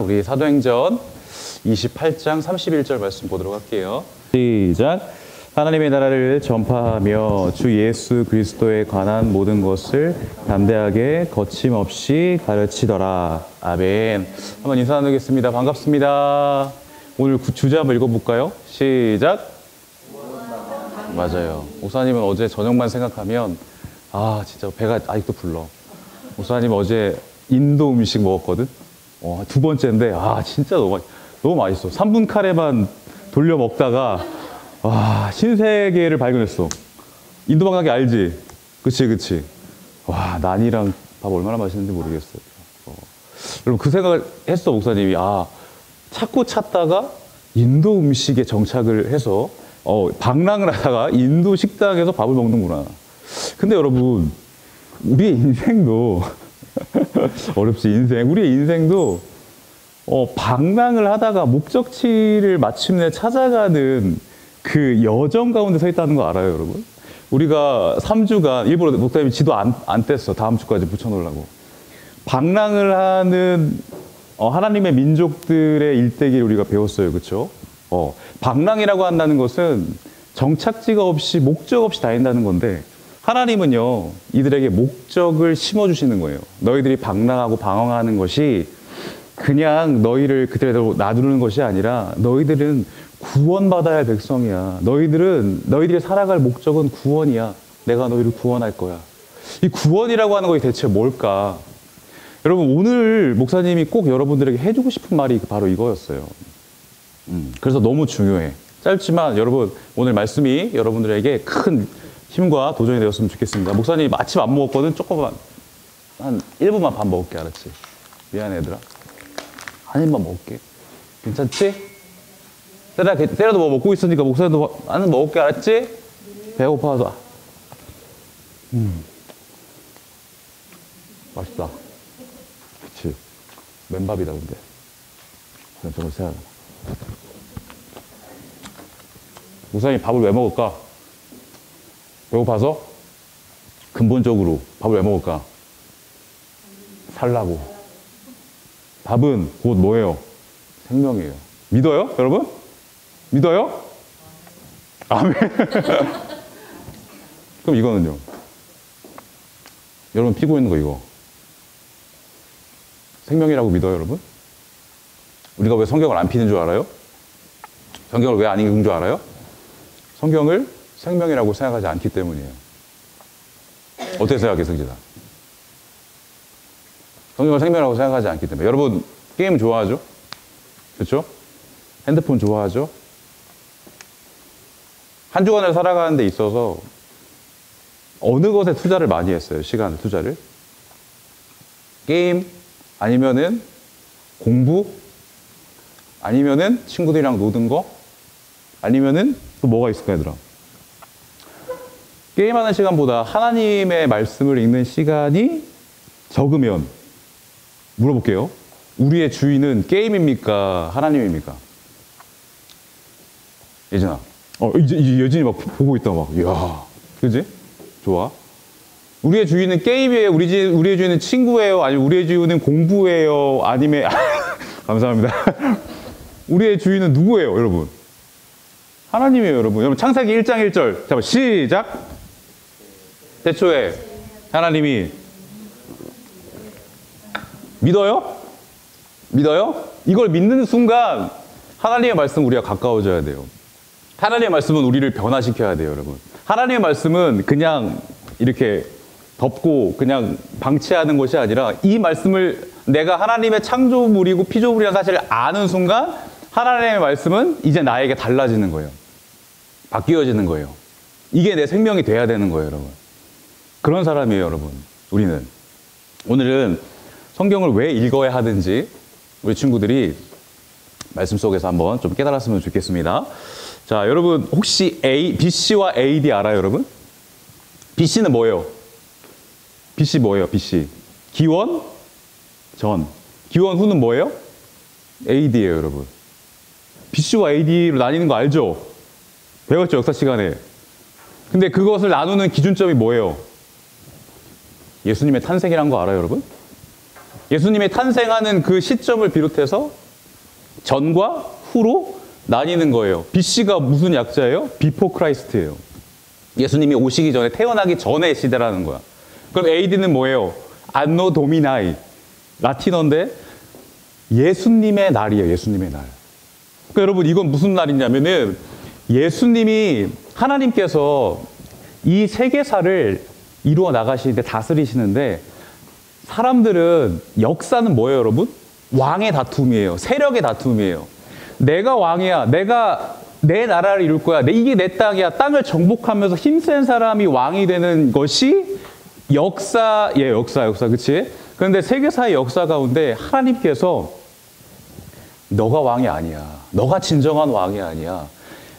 우리 사도행전 28장 31절 말씀 보도록 할게요. 시작. 하나님의 나라를 전파하며 주 예수 그리스도에 관한 모든 것을 담대하게 거침없이 가르치더라. 아멘. 한번 인사 나누겠습니다. 반갑습니다. 오늘 주제 한번 읽어볼까요? 시작. 맞아요. 목사님은 어제 저녁만 생각하면 진짜 배가 아직도 불러. 목사님 어제 인도 음식 먹었거든? 두 번째인데 진짜 너무 맛있어. 3분 카레만 돌려 먹다가 신세계를 발견했어. 인도 방학이 알지? 그치. 와, 난이랑 밥 얼마나 맛있는지 모르겠어요. 여러분, 그 생각을 했어, 목사님이. 찾고 찾다가 인도 음식에 정착을 해서, 방랑을 하다가 인도 식당에서 밥을 먹는구나. 근데 여러분, 우리의 인생도, 어렵지, 우리의 인생도, 방랑을 하다가 목적지를 마침내 찾아가는 그 여정 가운데 서 있다는 거 알아요, 여러분? 우리가 3주간, 일부러 목사님이 지도 안 뗐어. 다음 주까지 붙여놓으려고. 방랑을 하는 하나님의 민족들의 일대기를 우리가 배웠어요. 그렇죠? 방랑이라고 한다는 것은 정착지가 없이 목적 없이 다닌다는 건데 하나님은요, 이들에게 목적을 심어주시는 거예요. 너희들이 방랑하고 방황하는 것이 그냥 너희를 그대로 놔두는 것이 아니라 너희들은 구원받아야 할 백성이야. 너희들이 살아갈 목적은 구원이야. 내가 너희를 구원할 거야. 이 구원이라고 하는 것이 대체 뭘까? 여러분, 오늘 목사님이 꼭 여러분들에게 해주고 싶은 말이 바로 이거였어요. 그래서 너무 중요해. 짧지만 여러분, 오늘 말씀이 여러분들에게 큰 힘과 도전이 되었으면 좋겠습니다. 목사님 아침 안 먹었거든? 조금만, 한 1분만 밥 먹을게, 알았지? 미안해, 얘들아. 한 입만 먹을게. 괜찮지? 때라도 뭐 먹고 있으니까 목사님도 나는 먹을게, 알았지? 배고파서. 맛있다. 그치. 맨밥이다, 근데. 그냥 저걸 세야 돼. 목사님 밥을 왜 먹을까? 배고파서? 근본적으로 밥을 왜 먹을까? 살라고. 밥은 곧 뭐예요? 생명이에요. 믿어요? 여러분? 믿어요? 아멘. 그럼 이거는요? 여러분 피고 있는 거 이거. 생명이라고 믿어요, 여러분? 우리가 왜 성경을 안 피는 줄 알아요? 성경을 왜 안 읽은 줄 알아요? 성경을 생명이라고 생각하지 않기 때문이에요. 어떻게 생각해, 승진아? 성경을 생명이라고 생각하지 않기 때문에. 여러분, 게임 좋아하죠? 그렇죠? 핸드폰 좋아하죠? 한 주간을 살아가는 데 있어서 어느 것에 투자를 많이 했어요, 시간을, 투자를? 게임, 아니면은 공부, 아니면은 친구들이랑 노는 거, 아니면은 또 뭐가 있을까요, 얘들아? 게임하는 시간보다 하나님의 말씀을 읽는 시간이 적으면 물어볼게요. 우리의 주인은 게임입니까? 하나님입니까? 예진아. 이제 예진이 막 보고 있다, 막. 이야. 그지? 좋아. 우리의 주인은 게임이에요? 우리의 주인은 친구예요? 아니면 우리의 주인은 공부예요? 아니면, 감사합니다. 우리의 주인은 누구예요, 여러분? 하나님이에요, 여러분. 여러분, 창세기 1장 1절. 잠깐만, 시작. 태초에 하나님이 믿어요? 믿어요? 이걸 믿는 순간 하나님의 말씀 우리가 가까워져야 돼요. 하나님의 말씀은 우리를 변화시켜야 돼요, 여러분. 하나님의 말씀은 그냥 이렇게 덮고 그냥 방치하는 것이 아니라 이 말씀을 내가 하나님의 창조물이고 피조물이라는 사실을 아는 순간 하나님의 말씀은 이제 나에게 달라지는 거예요. 바뀌어지는 거예요. 이게 내 생명이 돼야 되는 거예요, 여러분. 그런 사람이에요, 여러분. 우리는. 오늘은 성경을 왜 읽어야 하는지 우리 친구들이 말씀 속에서 한번 좀 깨달았으면 좋겠습니다. 자, 여러분 혹시 BC와 AD 알아요, 여러분? BC는 뭐예요? BC 뭐예요, BC? 기원? 전. 기원 후는 뭐예요? AD예요, 여러분. BC와 AD로 나뉘는 거 알죠? 배웠죠, 역사 시간에. 근데 그것을 나누는 기준점이 뭐예요? 예수님의 탄생이란 거 알아요, 여러분? 예수님이 탄생하는 그 시점을 비롯해서 전과 후로 나뉘는 거예요. BC가 무슨 약자예요? 비포 크라이스트예요. 예수님이 오시기 전에, 태어나기 전의 시대라는 거야. 그럼 AD는 뭐예요? 안노 도미나이. 라틴어인데 예수님의 날이에요. 예수님의 날. 그러니까 여러분, 이건 무슨 날이냐면은 예수님이, 하나님께서 이 세계사를 이루어 나가시는데, 다스리시는데, 사람들은, 역사는 뭐예요, 여러분? 왕의 다툼이에요. 세력의 다툼이에요. 내가 왕이야. 내가 내 나라를 이룰 거야. 이게 내 땅이야. 땅을 정복하면서 힘센 사람이 왕이 되는 것이 역사예요. 역사. 그치? 그런데 세계사의 역사 가운데 하나님께서 너가 왕이 아니야. 너가 진정한 왕이 아니야.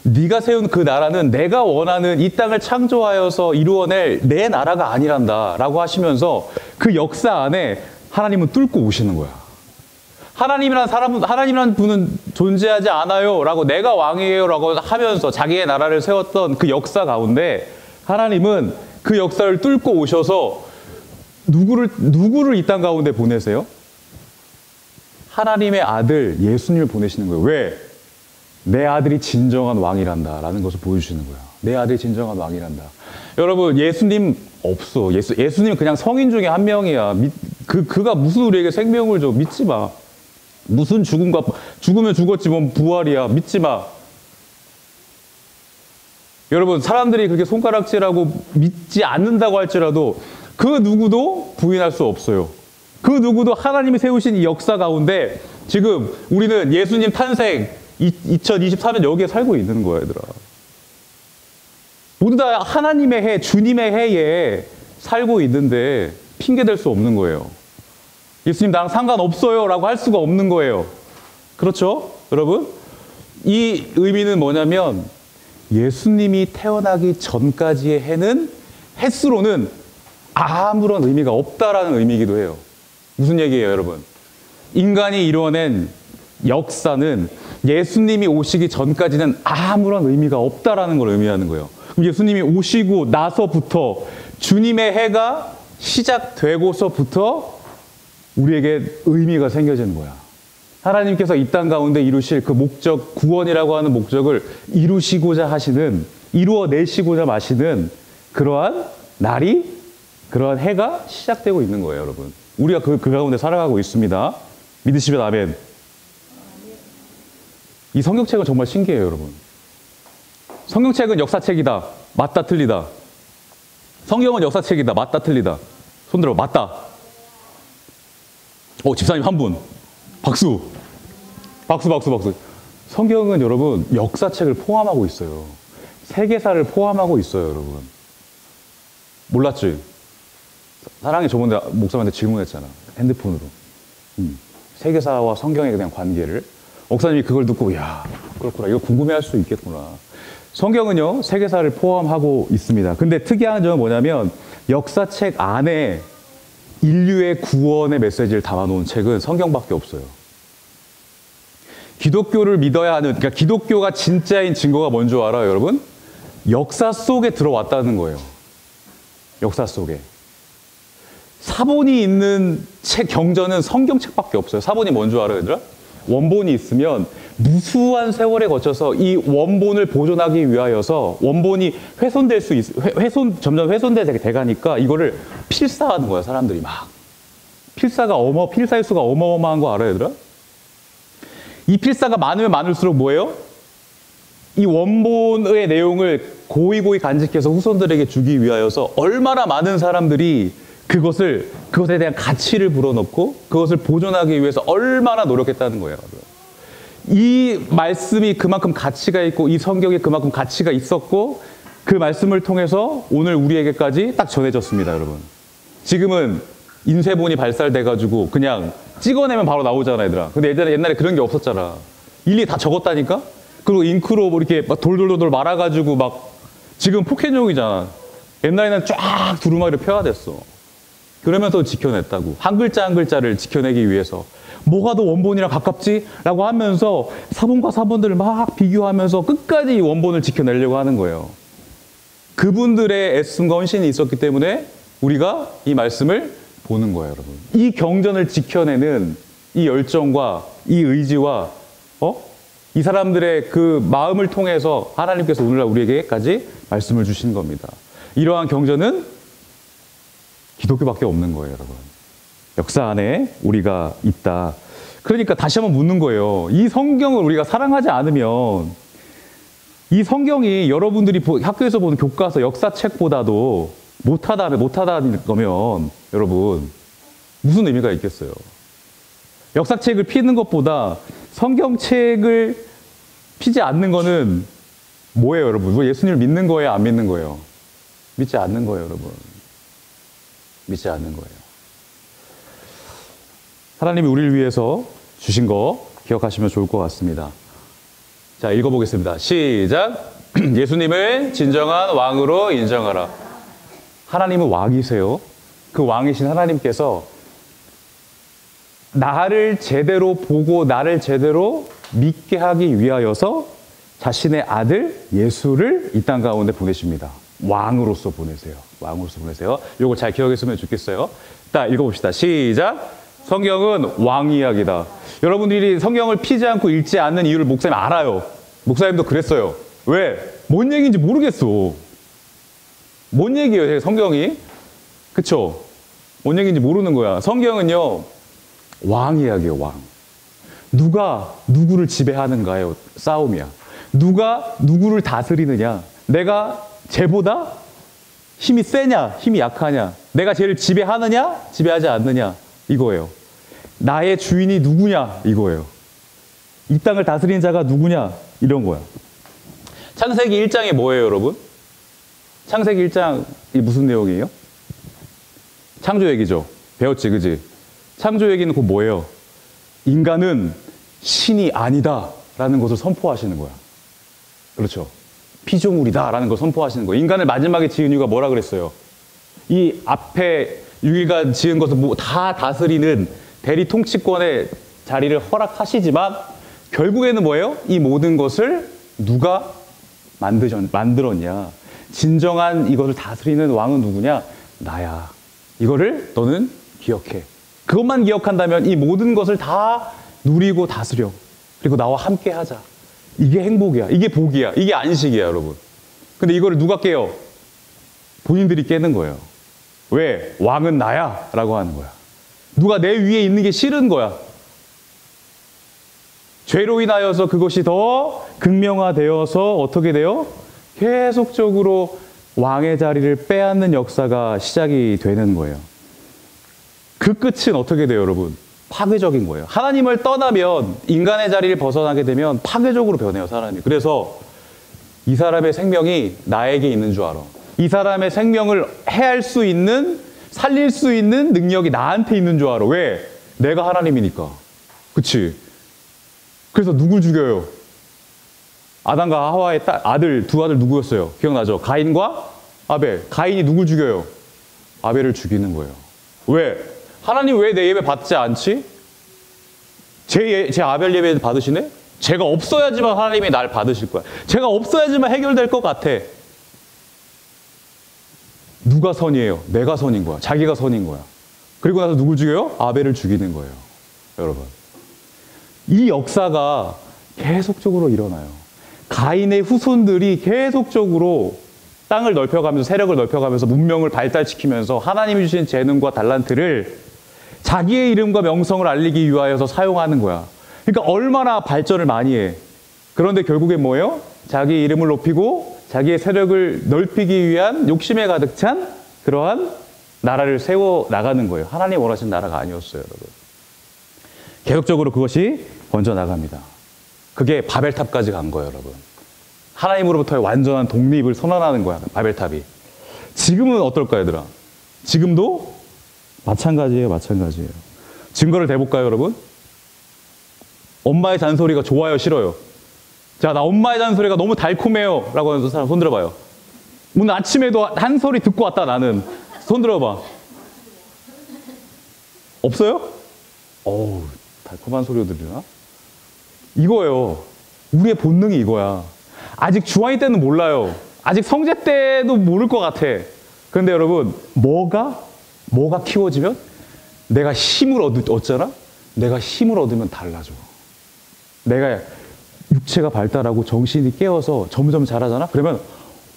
네가 세운 그 나라는 내가 원하는 이 땅을 창조하여서 이루어낼 내 나라가 아니란다 라고 하시면서 그 역사 안에 하나님은 뚫고 오시는 거야. 하나님이란 분은 존재하지 않아요 라고, 내가 왕이에요 라고 하면서 자기의 나라를 세웠던 그 역사 가운데 하나님은 그 역사를 뚫고 오셔서 누구를 이 땅 가운데 보내세요? 하나님의 아들 예수님을 보내시는 거예요. 왜? 내 아들이 진정한 왕이란다 라는 것을 보여주시는 거야. 내 아들이 진정한 왕이란다. 여러분, 예수님 없어. 예수님 그냥 성인 중에 한 명이야. 그가 무슨 우리에게 생명을 줘. 믿지 마. 무슨 죽으면 죽었지 뭔 부활이야. 믿지 마. 여러분, 사람들이 그렇게 손가락질하고 믿지 않는다고 할지라도 그 누구도 부인할 수 없어요. 그 누구도 하나님이 세우신 이 역사 가운데 지금 우리는 예수님 탄생 2023년 여기에 살고 있는 거야, 얘들아. 모두 다 하나님의 해, 주님의 해에 살고 있는데 핑계댈 수 없는 거예요. 예수님 나랑 상관없어요 라고 할 수가 없는 거예요. 그렇죠? 여러분? 이 의미는 뭐냐면 예수님이 태어나기 전까지의 해는 햇수로는 아무런 의미가 없다라는 의미이기도 해요. 무슨 얘기예요, 여러분? 인간이 이루어낸 역사는 예수님이 오시기 전까지는 아무런 의미가 없다라는 걸 의미하는 거예요. 그럼 예수님이 오시고 나서부터, 주님의 해가 시작되고서부터 우리에게 의미가 생겨지는 거야. 하나님께서 이 땅 가운데 이루실 그 목적, 구원이라고 하는 목적을 이루시고자 하시는, 이루어내시고자 마시는 그러한 날이, 그러한 해가 시작되고 있는 거예요, 여러분. 우리가 그 가운데 살아가고 있습니다. 믿으시면 아멘. 이 성경책은 정말 신기해요, 여러분. 성경책은 역사책이다. 맞다, 틀리다. 성경은 역사책이다. 맞다, 틀리다. 손들어. 맞다. 집사님 한 분. 박수. 박수. 성경은 여러분 역사책을 포함하고 있어요. 세계사를 포함하고 있어요, 여러분. 몰랐지? 사랑이 저번에 목사님한테 질문했잖아. 핸드폰으로. 세계사와 성경에 대한 관계를. 목사님이 그걸 듣고, 야, 그렇구나. 이거 궁금해할 수 있겠구나. 성경은요, 세계사를 포함하고 있습니다. 근데 특이한 점은 뭐냐면 역사책 안에 인류의 구원의 메시지를 담아놓은 책은 성경밖에 없어요. 기독교를 믿어야 하는, 그러니까 기독교가 진짜인 증거가 뭔 줄 알아요, 여러분? 역사 속에 들어왔다는 거예요. 역사 속에. 사본이 있는 경전은 성경책밖에 없어요. 사본이 뭔 줄 알아요, 얘들아? 원본이 있으면 무수한 세월에 거쳐서 이 원본을 보존하기 위하여서 원본이 훼손될 수 점점 훼손돼 가니까 이거를 필사하는 거야, 사람들이 막. 필사의 수가 어마어마한 거 알아요, 얘들아? 이 필사가 많으면 많을수록 뭐예요? 이 원본의 내용을 고이 간직해서 후손들에게 주기 위하여서 얼마나 많은 사람들이 그것에 대한 가치를 불어넣고 그것을 보존하기 위해서 얼마나 노력했다는 거예요. 이 말씀이 그만큼 가치가 있고 이 성경이 그만큼 가치가 있었고 그 말씀을 통해서 오늘 우리에게까지 딱 전해졌습니다, 여러분. 지금은 인쇄본이 발달돼가지고 그냥 찍어내면 바로 나오잖아, 얘들아. 근데 옛날에 그런 게 없었잖아. 일일이 다 적었다니까? 그리고 잉크로 뭐 이렇게 막 돌돌돌 말아가지고 막 지금 포켓용이잖아. 옛날에는 쫙 두루마리를 펴야 됐어. 그러면서 지켜냈다고. 한 글자 한 글자를 지켜내기 위해서. 뭐가 더 원본이랑 가깝지? 라고 하면서 사본과 사본들을 막 비교하면서 끝까지 이 원본을 지켜내려고 하는 거예요. 그분들의 애씀과 헌신이 있었기 때문에 우리가 이 말씀을 보는 거예요, 여러분. 이 경전을 지켜내는 이 열정과 이 의지와 이 사람들의 그 마음을 통해서 하나님께서 오늘날 우리에게까지 말씀을 주신 겁니다. 이러한 경전은 기독교밖에 없는 거예요, 여러분. 역사 안에 우리가 있다. 그러니까 다시 한번 묻는 거예요. 이 성경을 우리가 사랑하지 않으면 이 성경이 여러분들이 학교에서 보는 교과서 역사책보다도 못하다는 거면 여러분 무슨 의미가 있겠어요? 역사책을 피는 것보다 성경책을 피지 않는 거는 뭐예요, 여러분? 예수님을 믿는 거예요, 안 믿는 거예요? 믿지 않는 거예요, 여러분. 믿지 않는 거예요. 하나님이 우리를 위해서 주신 거 기억하시면 좋을 것 같습니다. 자, 읽어보겠습니다. 시작! 예수님을 진정한 왕으로 인정하라. 하나님은 왕이세요. 그 왕이신 하나님께서 나를 제대로 보고 나를 제대로 믿게 하기 위하여서 자신의 아들 예수를 이 땅 가운데 보내십니다. 왕으로서 보내세요. 왕으로서 보내세요. 이거 잘 기억했으면 좋겠어요. 딱 읽어봅시다. 시작! 성경은 왕 이야기다. 여러분들이 성경을 피지 않고 읽지 않는 이유를 목사님 알아요. 목사님도 그랬어요. 왜? 뭔 얘기인지 모르겠어. 뭔 얘기예요, 성경이? 그쵸? 뭔 얘기인지 모르는 거야. 성경은요, 왕 이야기예요, 왕. 누가 누구를 지배하는가요? 싸움이야. 누가 누구를 다스리느냐? 내가 쟤보다 힘이 세냐? 힘이 약하냐? 내가 쟤를 지배하느냐? 지배하지 않느냐? 이거예요. 나의 주인이 누구냐? 이거예요. 이 땅을 다스리는 자가 누구냐? 이런 거야. 창세기 1장이 뭐예요, 여러분? 창세기 1장이 무슨 내용이에요? 창조 얘기죠. 배웠지, 그지? 창조 얘기는 그 뭐예요? 인간은 신이 아니다 라는 것을 선포하시는 거야. 그렇죠. 피조물이다 라는 걸 선포하시는 거예요. 인간을 마지막에 지은 이유가 뭐라 그랬어요? 이 앞에 6일간 지은 것을 다 다스리는 대리 통치권의 자리를 허락하시지만 결국에는 뭐예요? 이 모든 것을 누가 만들었냐? 진정한 이것을 다스리는 왕은 누구냐? 나야. 이거를 너는 기억해. 그것만 기억한다면 이 모든 것을 다 누리고 다스려. 그리고 나와 함께 하자. 이게 행복이야. 이게 복이야. 이게 안식이야, 여러분. 근데 이거를 누가 깨요? 본인들이 깨는 거예요. 왜? 왕은 나야 라고 하는 거야. 누가 내 위에 있는 게 싫은 거야. 죄로 인하여서 그것이 더 극명화되어서 어떻게 돼요? 계속적으로 왕의 자리를 빼앗는 역사가 시작이 되는 거예요. 그 끝은 어떻게 돼요, 여러분? 파괴적인 거예요. 하나님을 떠나면 인간의 자리를 벗어나게 되면 파괴적으로 변해요, 사람이. 그래서 이 사람의 생명이 나에게 있는 줄 알아. 이 사람의 생명을 해할 수 있는, 살릴 수 있는 능력이 나한테 있는 줄 알아. 왜? 내가 하나님이니까. 그치? 그래서 누굴 죽여요? 아담과 하와의 두 아들 누구였어요? 기억나죠? 가인과 아벨. 가인이 누굴 죽여요? 아벨을 죽이는 거예요. 왜? 하나님 왜 내 예배 받지 않지? 제 아벨 예배 받으시네? 제가 없어야지만 하나님이 날 받으실 거야. 제가 없어야지만 해결될 것 같아. 누가 선이에요? 내가 선인 거야. 자기가 선인 거야. 그리고 나서 누굴 죽여요? 아벨을 죽이는 거예요. 여러분. 이 역사가 계속적으로 일어나요. 가인의 후손들이 계속적으로 땅을 넓혀가면서 세력을 넓혀가면서 문명을 발달시키면서 하나님이 주신 재능과 달란트를 자기의 이름과 명성을 알리기 위하여서 사용하는 거야. 그러니까 얼마나 발전을 많이 해. 그런데 결국엔 뭐예요? 자기 이름을 높이고 자기의 세력을 넓히기 위한 욕심에 가득 찬 그러한 나라를 세워 나가는 거예요. 하나님 원하신 나라가 아니었어요, 여러분. 계속적으로 그것이 번져나갑니다. 그게 바벨탑까지 간 거예요, 여러분. 하나님으로부터의 완전한 독립을 선언하는 거야, 바벨탑이. 지금은 어떨까요, 얘들아? 지금도 마찬가지예요, 마찬가지예요. 증거를 대볼까요, 여러분? 엄마의 잔소리가 좋아요, 싫어요? 자, 나 엄마의 잔소리가 너무 달콤해요 라고 하는 사람 손 들어봐요. 오늘 아침에도 한 소리 듣고 왔다, 나는. 손 들어봐. 없어요? 어우, 달콤한 소리가 들리나? 이거예요. 우리의 본능이 이거야. 아직 주한이 때는 몰라요. 아직 성제 때도 모를 것 같아. 그런데 여러분, 뭐가 키워지면? 내가 힘을 얻잖아? 내가 힘을 얻으면 달라져. 내가 육체가 발달하고 정신이 깨어서 점점 자라잖아? 그러면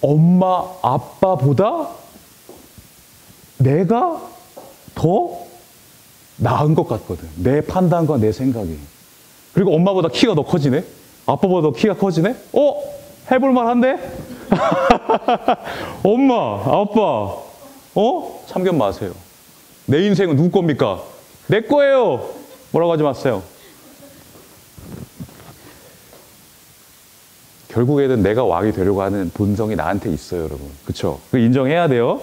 엄마, 아빠보다 내가 더 나은 것 같거든. 내 판단과 내 생각이. 그리고 엄마보다 키가 더 커지네? 아빠보다 더 키가 커지네? 해볼만 한데? 엄마, 아빠, 참견 마세요. 내 인생은 누구 겁니까? 내 거예요. 뭐라고 하지 마세요. 결국에는 내가 왕이 되려고 하는 본성이 나한테 있어요, 여러분. 그쵸? 그 인정해야 돼요.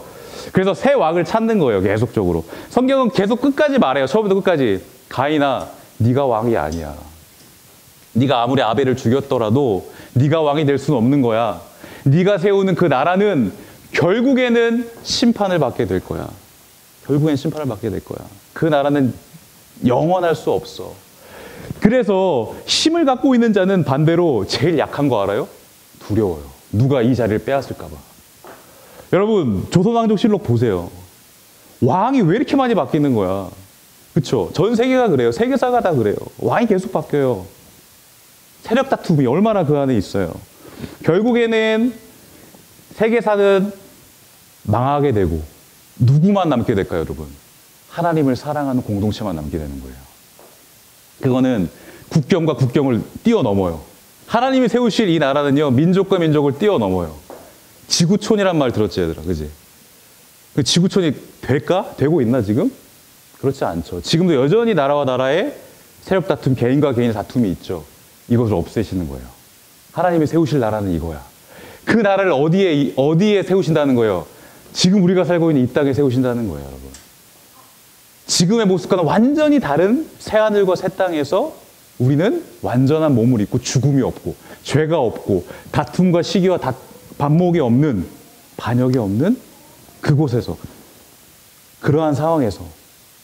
그래서 새 왕을 찾는 거예요, 계속적으로. 성경은 계속 끝까지 말해요. 처음부터 끝까지. 가인아, 네가 왕이 아니야. 네가 아무리 아벨을 죽였더라도 네가 왕이 될 수는 없는 거야. 네가 세우는 그 나라는 결국에는 심판을 받게 될 거야. 결국엔 심판을 받게 될 거야. 그 나라는 영원할 수 없어. 그래서 힘을 갖고 있는 자는 반대로 제일 약한 거 알아요? 두려워요. 누가 이 자리를 빼앗을까 봐. 여러분, 조선왕족실록 보세요. 왕이 왜 이렇게 많이 바뀌는 거야? 그쵸? 전 세계가 그래요. 세계사가 다 그래요. 왕이 계속 바뀌어요. 세력 다툼이 얼마나 그 안에 있어요. 결국에는 세계사는 망하게 되고 누구만 남게 될까요, 여러분? 하나님을 사랑하는 공동체만 남게 되는 거예요. 그거는 국경과 국경을 뛰어넘어요. 하나님이 세우실 이 나라는요, 민족과 민족을 뛰어넘어요. 지구촌이란 말 들었지, 얘들아, 그지? 그 지구촌이 될까? 되고 있나, 지금? 그렇지 않죠. 지금도 여전히 나라와 나라의 세력 다툼, 개인과 개인의 다툼이 있죠. 이것을 없애시는 거예요. 하나님이 세우실 나라는 이거야. 그 나라를 어디에 세우신다는 거예요? 지금 우리가 살고 있는 이 땅에 세우신다는 거예요, 여러분. 지금의 모습과는 완전히 다른 새하늘과 새 땅에서 우리는 완전한 몸을 입고 죽음이 없고 죄가 없고 다툼과 시기와 반목이 없는, 반역이 없는 그곳에서, 그러한 상황에서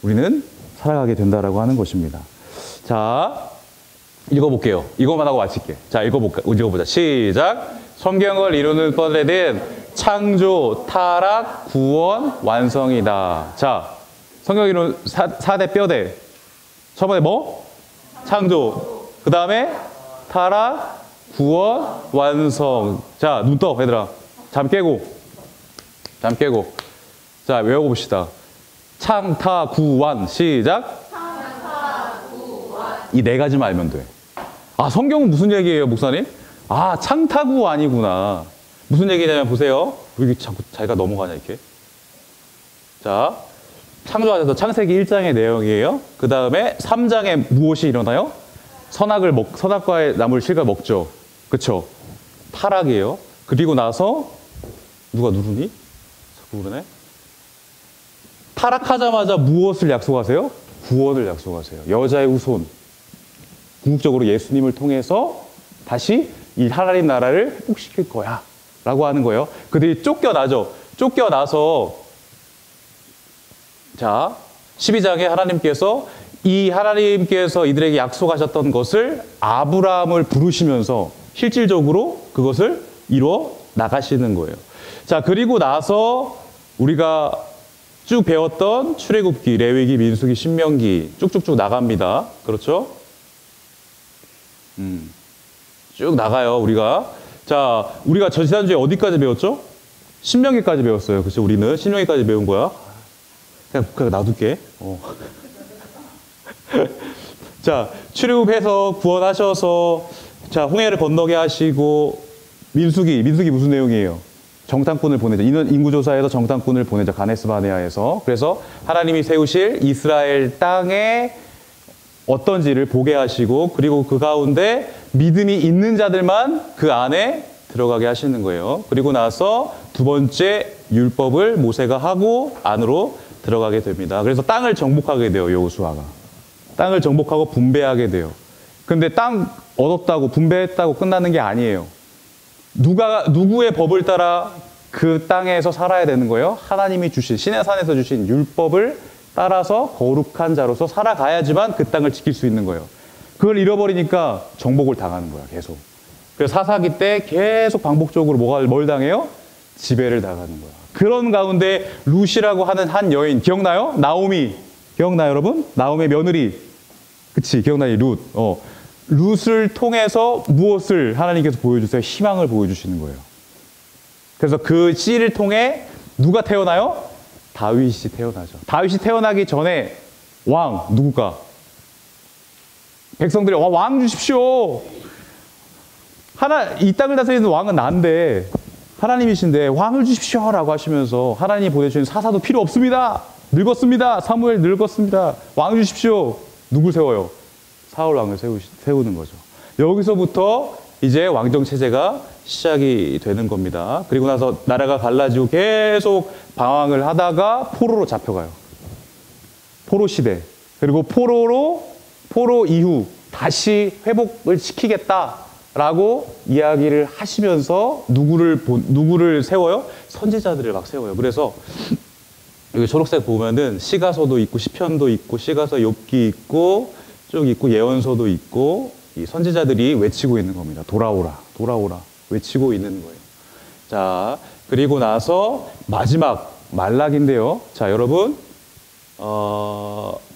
우리는 살아가게 된다라고 하는 것입니다. 자, 읽어볼게요. 이것만 하고 마칠게. 자, 읽어보자. 시작. 성경을 이루는 뻔에는 창조, 타락, 구원, 완성이다. 자, 성경 이루는 4대 뼈대. 처음에 뭐? 창조. 그 다음에 타락, 구원, 완성. 자, 눈 떠, 얘들아. 잠 깨고. 자, 외워봅시다. 창, 타, 구, 완. 시작. 이 네 가지만 알면 돼. 아, 성경은 무슨 얘기예요, 목사님? 아, 창, 타, 구, 완이구나. 무슨 얘기냐면 보세요. 왜 이렇게 자꾸 자기가 넘어가냐, 이렇게. 자, 창조하셔서 창세기 1장의 내용이에요. 그 다음에 3장에 무엇이 일어나요? 선악과의 나무를 실과 먹죠. 그쵸? 타락이에요. 그리고 나서, 누가 누르니? 자꾸 그러네. 타락하자마자 무엇을 약속하세요? 구원을 약속하세요. 여자의 후손. 궁극적으로 예수님을 통해서 다시 이 하나님 나라를 회복시킬 거야. 라고 하는 거예요. 그들이 쫓겨나죠. 쫓겨나서, 자, 12장에 하나님께서 이들에게 약속하셨던 것을 아브라함을 부르시면서 실질적으로 그것을 이루어 나가시는 거예요. 자, 그리고 나서 우리가 쭉 배웠던 출애굽기, 레위기, 민수기, 신명기 쭉쭉쭉 나갑니다. 그렇죠? 쭉 나가요, 우리가. 자, 우리가 지난주에 어디까지 배웠죠? 신명기까지 배웠어요. 그렇죠? 우리는 신명기까지 배운 거야. 그냥 놔둘게. 자, 출애굽해서 구원하셔서, 자, 홍해를 건너게 하시고, 민수기 무슨 내용이에요? 정탐꾼을 보내죠. 이는 인구조사에서 정탐꾼을 보내죠. 가네스 바네아에서. 그래서 하나님이 세우실 이스라엘 땅에 어떤지를 보게 하시고, 그리고 그 가운데 믿음이 있는 자들만 그 안에 들어가게 하시는 거예요. 그리고 나서 두 번째 율법을 모세가 하고 안으로 들어가게 됩니다. 그래서 땅을 정복하게 돼요, 여호수아가. 땅을 정복하고 분배하게 돼요. 근데 땅 얻었다고 분배했다고 끝나는 게 아니에요. 누구의 법을 따라 그 땅에서 살아야 되는 거예요? 하나님이 주신, 시내산에서 주신 율법을 따라서 거룩한 자로서 살아가야지만 그 땅을 지킬 수 있는 거예요. 그걸 잃어버리니까 정복을 당하는 거야, 계속. 그래서 사사기 때 계속 반복적으로 뭘 당해요? 지배를 당하는 거야. 그런 가운데 루시라고 하는 한 여인, 기억나요? 나오미. 기억나요, 여러분? 나오미의 며느리. 그치, 기억나요, 룻. 룻을 통해서 무엇을 하나님께서 보여주세요? 희망을 보여주시는 거예요. 그래서 그 씨를 통해 누가 태어나요? 다윗이 태어나죠. 다윗이 태어나기 전에 왕, 누구가? 백성들이 왕 주십시오. 이 땅을 다스리는 왕은 난데 하나님이신데 왕을 주십시오라고 하시면서 하나님이 보내주신 사사도 필요 없습니다. 늙었습니다. 사무엘 늙었습니다. 왕 주십시오. 누굴 세워요? 사울 왕을 세우는 거죠. 여기서부터 이제 왕정 체제가 시작이 되는 겁니다. 그리고 나서 나라가 갈라지고 계속 방황을 하다가 포로로 잡혀가요. 포로 시대. 그리고 포로 이후 다시 회복을 시키겠다라고 이야기를 하시면서 누구를 세워요? 선지자들을 막 세워요. 그래서 여기 초록색 보면은 시가서도 있고 시편도 있고 시가서 욥기 있고 쭉 있고 예언서도 있고 이 선지자들이 외치고 있는 겁니다. 돌아오라, 돌아오라 외치고 있는 거예요. 자, 그리고 나서 마지막 말락인데요. 자, 여러분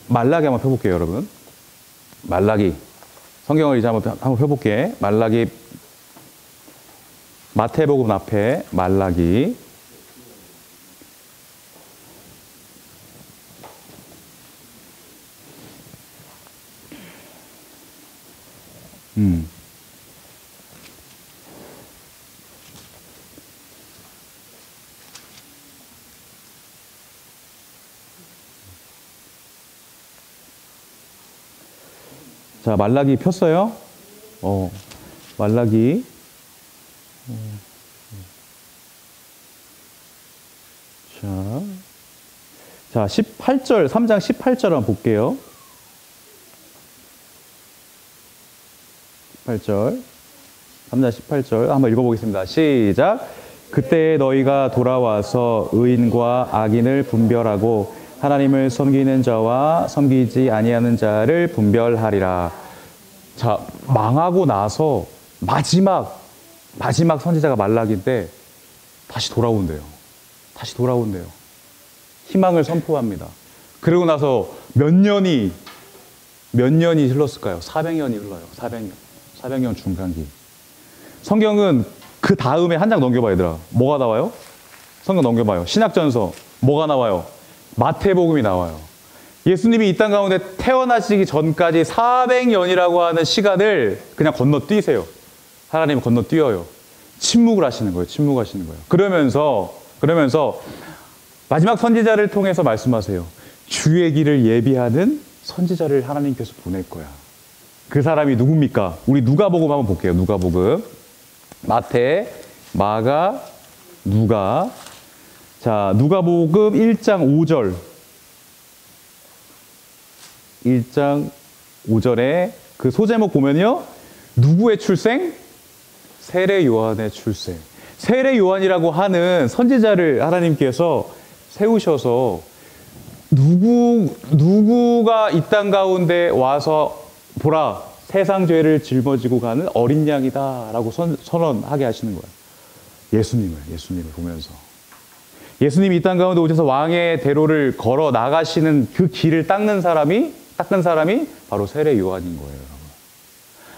말라기 한번 펴볼게요, 여러분. 말라기 성경을 이제 한번 펴볼게. 말라기 마태복음 앞에 말라기. 자, 말라기 폈어요? 말라기. 자, 18절, 3장 18절 한번 볼게요. 18절. 3장 18절 한번 읽어보겠습니다. 시작. 그때 너희가 돌아와서 의인과 악인을 분별하고 하나님을 섬기는 자와 섬기지 아니하는 자를 분별하리라. 자, 망하고 나서 마지막 선지자가 말라기인데 다시 돌아온대요. 다시 돌아온대요. 희망을 선포합니다. 그리고 나서 몇 년이 흘렀을까요? 400년이 흘러요. 400년 중간기. 성경은 그 다음에 한 장 넘겨봐요, 얘들아. 뭐가 나와요? 성경 넘겨봐요. 신약전서. 뭐가 나와요? 마태복음이 나와요. 예수님이 이 땅 가운데 태어나시기 전까지 400년이라고 하는 시간을 그냥 건너뛰세요. 하나님은 건너뛰어요. 침묵을 하시는 거예요. 침묵하시는 거예요. 그러면서 마지막 선지자를 통해서 말씀하세요. 주의 길을 예비하는 선지자를 하나님께서 보낼 거야. 그 사람이 누굽니까? 우리 누가복음 한번 볼게요. 누가복음. 마태, 마가, 누가. 자, 누가복음 1장 5절. 1장 5절에 그 소제목 보면요. 누구의 출생? 세례 요한의 출생. 세례 요한이라고 하는 선지자를 하나님께서 세우셔서 누구가 이 땅 가운데 와서 보라, 세상 죄를 짊어지고 가는 어린 양이다라고 선언하게 하시는 거예요. 예수님을 보면서. 예수님이 이 땅 가운데 오셔서 왕의 대로를 걸어 나가시는 그 길을 닦는 사람이 바로 세례 요한인 거예요, 여러분.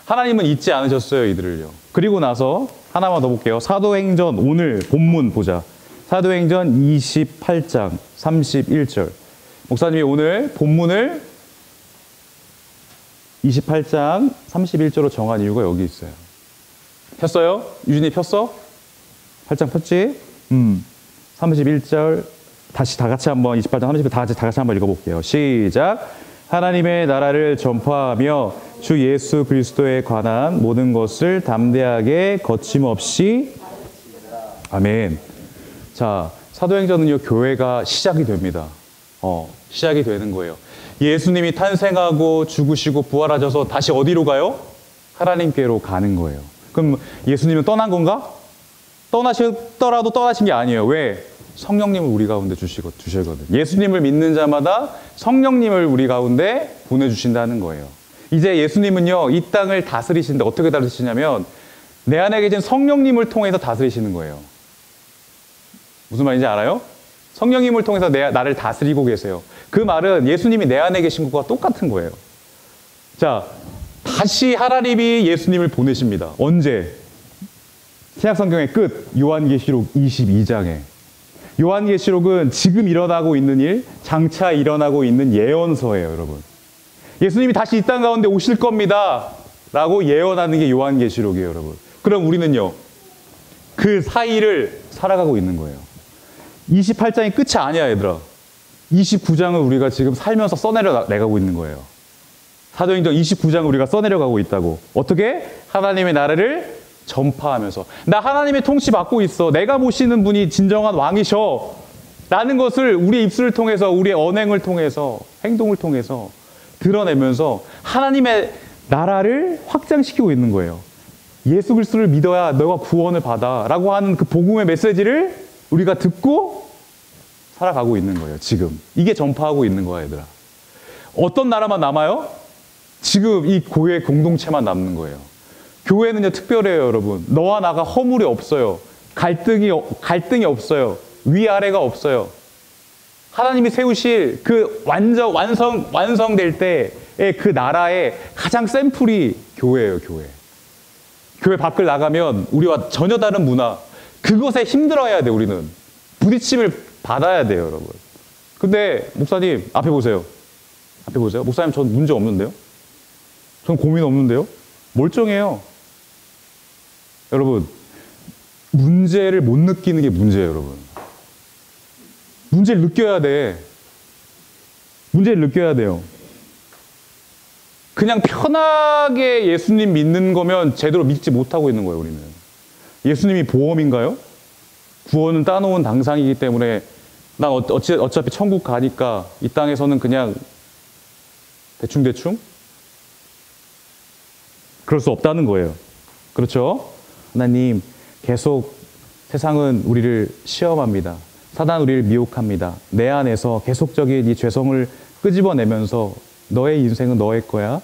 하나님은 잊지 않으셨어요, 이들을요. 그리고 나서 하나만 더 볼게요. 사도행전 오늘 본문 보자. 사도행전 28장 31절. 목사님이 오늘 본문을 28장 31절로 정한 이유가 여기 있어요. 폈어요? 유진이 폈어? 8장 폈지? 31절 다시 다 같이 한번 28장 30절 다 같이 한번 읽어볼게요. 시작. 하나님의 나라를 전파하며 주 예수 그리스도에 관한 모든 것을 담대하게 거침없이. 아멘. 자, 사도행전은요, 교회가 시작이 됩니다. 시작이 되는 거예요. 예수님이 탄생하고 죽으시고 부활하셔서 다시 어디로 가요? 하나님께로 가는 거예요. 그럼 예수님은 떠난 건가? 떠나시더라도 떠나신 게 아니에요. 왜? 성령님을 우리 가운데 주시거든. 예수님을 믿는 자마다 성령님을 우리 가운데 보내주신다는 거예요. 이제 예수님은요, 이 땅을 다스리시는데 어떻게 다스리시냐면 내 안에 계신 성령님을 통해서 다스리시는 거예요. 무슨 말인지 알아요? 성령님을 통해서 나를 다스리고 계세요. 그 말은 예수님이 내 안에 계신 것과 똑같은 거예요. 자, 다시 하나님이 예수님을 보내십니다. 언제? 신약성경의 끝, 요한계시록 22장에. 요한계시록은 지금 일어나고 있는 일, 장차 일어나고 있는 예언서예요, 여러분. 예수님이 다시 이 땅 가운데 오실 겁니다 라고 예언하는 게 요한계시록이에요, 여러분. 그럼 우리는요, 그 사이를 살아가고 있는 거예요. 28장이 끝이 아니야, 얘들아. 29장을 우리가 지금 살면서 써내려가고 있는 거예요. 사도행전 29장을 우리가 써내려가고 있다고. 어떻게? 하나님의 나라를 전파하면서. 나 하나님의 통치 받고 있어. 내가 모시는 분이 진정한 왕이셔. 라는 것을 우리의 입술을 통해서, 우리의 언행을 통해서, 행동을 통해서 드러내면서 하나님의 나라를 확장시키고 있는 거예요. 예수 그리스도를 믿어야 너가 구원을 받아 라고 하는 그 복음의 메시지를 우리가 듣고 살아가고 있는 거예요, 지금. 이게 전파하고 있는 거야, 얘들아. 어떤 나라만 남아요? 지금 이 교회 공동체만 남는 거예요. 교회는요, 특별해요, 여러분. 너와 나가 허물이 없어요. 갈등이 없어요. 위아래가 없어요. 하나님이 세우실 그 완성될 때의 그 나라의 가장 샘플이 교회예요, 교회. 교회 밖을 나가면 우리와 전혀 다른 문화, 그것에 힘들어야 돼, 우리는. 부딪힘을 받아야 돼요, 여러분. 근데, 목사님, 앞에 보세요. 앞에 보세요. 목사님, 전 문제 없는데요? 전 고민 없는데요? 멀쩡해요. 여러분, 문제를 못 느끼는 게 문제예요, 여러분. 문제를 느껴야 돼. 문제를 느껴야 돼요. 그냥 편하게 예수님 믿는 거면 제대로 믿지 못하고 있는 거예요, 우리는. 예수님이 보험인가요? 구원은 따놓은 당상이기 때문에 난 어차피 천국 가니까 이 땅에서는 그냥 대충? 그럴 수 없다는 거예요. 그렇죠? 하나님, 계속 세상은 우리를 시험합니다. 사단 우리를 미혹합니다. 내 안에서 계속적인 이 죄성을 끄집어내면서 너의 인생은 너의 거야.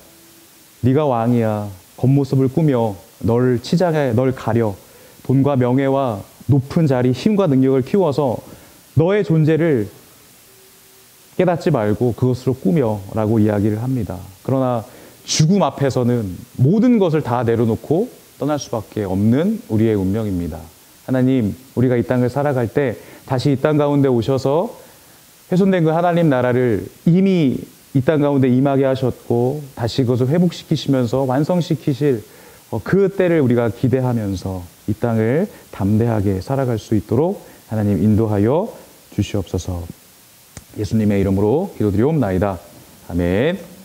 네가 왕이야. 겉모습을 꾸며 널 치장해, 널 가려. 돈과 명예와 높은 자리, 힘과 능력을 키워서 너의 존재를 깨닫지 말고 그것으로 꾸며라고 이야기를 합니다. 그러나 죽음 앞에서는 모든 것을 다 내려놓고 떠날 수밖에 없는 우리의 운명입니다. 하나님, 우리가 이 땅을 살아갈 때 다시 이 땅 가운데 오셔서 훼손된 그 하나님 나라를 이미 이 땅 가운데 임하게 하셨고 다시 그것을 회복시키시면서 완성시키실 그 때를 우리가 기대하면서 이 땅을 담대하게 살아갈 수 있도록 하나님 인도하여 주시옵소서. 예수님의 이름으로 기도드리옵나이다. 아멘.